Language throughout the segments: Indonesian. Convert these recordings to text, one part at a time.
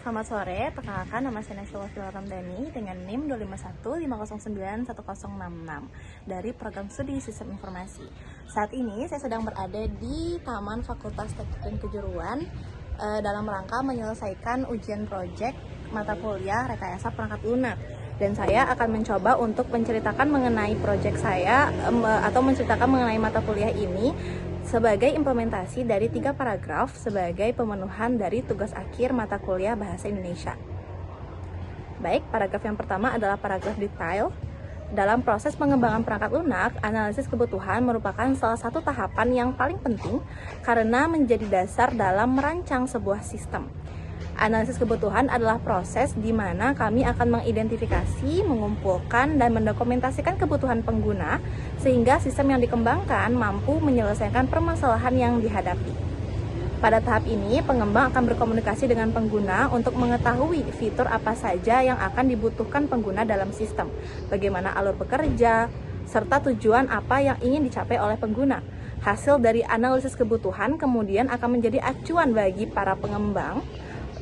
Selamat sore, perkenalkan nama saya Nasyullah Ramdhani dengan NIM 251509166 dari Program Studi Sistem Informasi. Saat ini saya sedang berada di Taman Fakultas Teknik dan Kejuruan dalam rangka menyelesaikan ujian proyek mata kuliah rekayasa perangkat lunak. Dan saya akan mencoba untuk menceritakan mengenai proyek saya atau menceritakan mengenai mata kuliah ini sebagai implementasi dari 3 paragraf sebagai pemenuhan dari tugas akhir mata kuliah Bahasa Indonesia. Baik, paragraf yang pertama adalah paragraf detail. Dalam proses pengembangan perangkat lunak, analisis kebutuhan merupakan salah satu tahapan yang paling penting karena menjadi dasar dalam merancang sebuah sistem. Analisis kebutuhan adalah proses di mana kami akan mengidentifikasi, mengumpulkan, dan mendokumentasikan kebutuhan pengguna sehingga sistem yang dikembangkan mampu menyelesaikan permasalahan yang dihadapi. Pada tahap ini, pengembang akan berkomunikasi dengan pengguna untuk mengetahui fitur apa saja yang akan dibutuhkan pengguna dalam sistem, bagaimana alur bekerja, serta tujuan apa yang ingin dicapai oleh pengguna. Hasil dari analisis kebutuhan kemudian akan menjadi acuan bagi para pengembang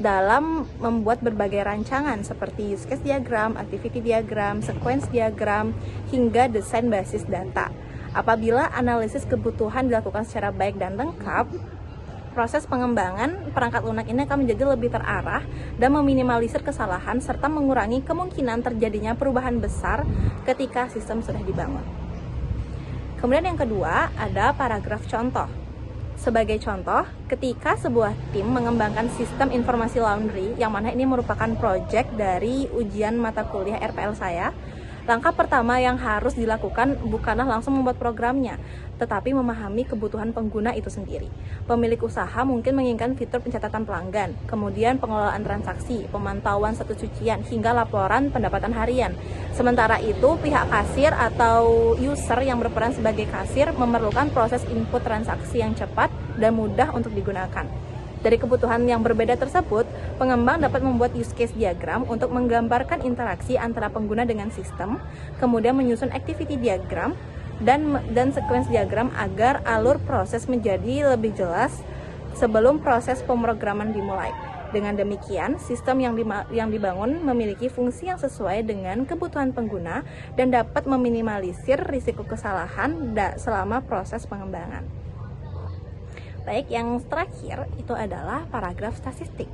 dalam membuat berbagai rancangan seperti use case diagram, activity diagram, sequence diagram, hingga desain basis data. Apabila analisis kebutuhan dilakukan secara baik dan lengkap, proses pengembangan perangkat lunak ini akan menjadi lebih terarah dan meminimalisir kesalahan serta mengurangi kemungkinan terjadinya perubahan besar ketika sistem sudah dibangun. Kemudian yang kedua ada paragraf contoh. Sebagai contoh, ketika sebuah tim mengembangkan sistem informasi laundry, yang mana ini merupakan proyek dari ujian mata kuliah RPL saya, langkah pertama yang harus dilakukan bukanlah langsung membuat programnya, tetapi memahami kebutuhan pengguna itu sendiri. Pemilik usaha mungkin menginginkan fitur pencatatan pelanggan, kemudian pengelolaan transaksi, pemantauan status cucian, hingga laporan pendapatan harian. Sementara itu, pihak kasir atau user yang berperan sebagai kasir memerlukan proses input transaksi yang cepat dan mudah untuk digunakan. Dari kebutuhan yang berbeda tersebut, pengembang dapat membuat use case diagram untuk menggambarkan interaksi antara pengguna dengan sistem, kemudian menyusun activity diagram dan sequence diagram agar alur proses menjadi lebih jelas sebelum proses pemrograman dimulai. Dengan demikian, sistem yang dibangun memiliki fungsi yang sesuai dengan kebutuhan pengguna dan dapat meminimalisir risiko kesalahan selama proses pengembangan. Baik, yang terakhir itu adalah paragraf statistik.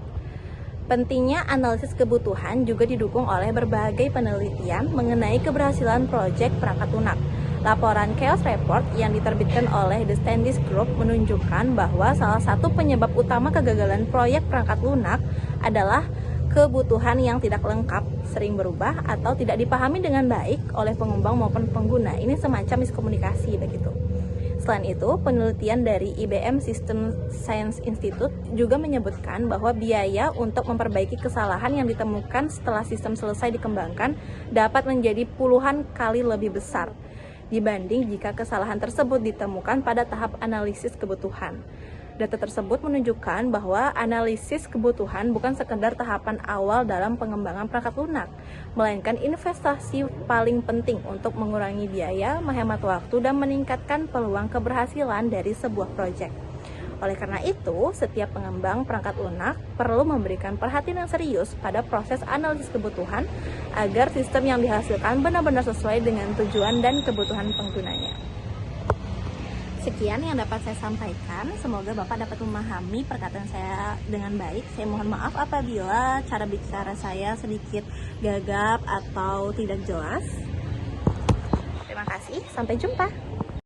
Pentingnya analisis kebutuhan juga didukung oleh berbagai penelitian mengenai keberhasilan proyek perangkat lunak. Laporan Chaos Report yang diterbitkan oleh The Standish Group menunjukkan bahwa salah satu penyebab utama kegagalan proyek perangkat lunak adalah kebutuhan yang tidak lengkap, sering berubah, atau tidak dipahami dengan baik oleh pengembang maupun pengguna. Ini semacam miskomunikasi begitu. Selain itu, penelitian dari IBM System Science Institute juga menyebutkan bahwa biaya untuk memperbaiki kesalahan yang ditemukan setelah sistem selesai dikembangkan dapat menjadi puluhan kali lebih besar dibanding jika kesalahan tersebut ditemukan pada tahap analisis kebutuhan. Data tersebut menunjukkan bahwa analisis kebutuhan bukan sekedar tahapan awal dalam pengembangan perangkat lunak, melainkan investasi paling penting untuk mengurangi biaya, menghemat waktu, dan meningkatkan peluang keberhasilan dari sebuah proyek. Oleh karena itu, setiap pengembang perangkat lunak perlu memberikan perhatian yang serius pada proses analisis kebutuhan agar sistem yang dihasilkan benar-benar sesuai dengan tujuan dan kebutuhan penggunanya. Sekian yang dapat saya sampaikan, semoga Bapak dapat memahami perkataan saya dengan baik. Saya mohon maaf apabila cara bicara saya sedikit gagap atau tidak jelas. Terima kasih, sampai jumpa.